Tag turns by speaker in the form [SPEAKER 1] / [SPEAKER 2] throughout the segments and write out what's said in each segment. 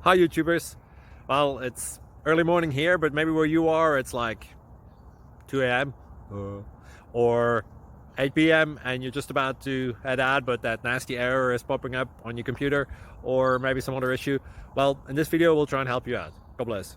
[SPEAKER 1] Hi YouTubers. Well, it's early morning here, but maybe where you are it's like 2 a.m. or 8 p.m. and you're just about to head out, but that nasty error is popping up on your computer, or maybe some other issue. Well, in this video we'll try and help you out. God bless.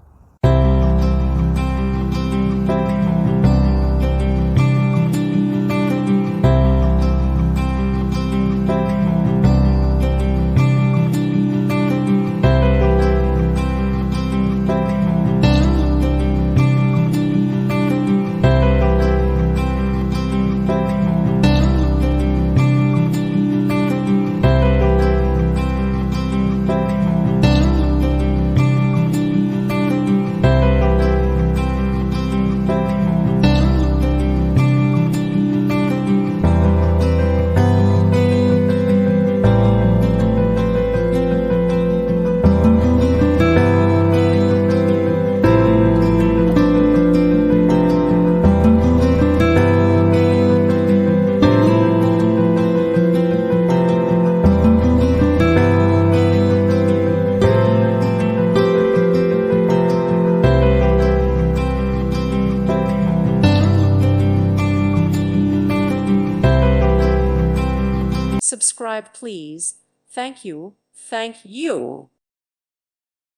[SPEAKER 2] Subscribe, please. Thank you. Thank you.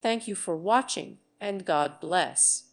[SPEAKER 2] Thank you for watching, and God bless.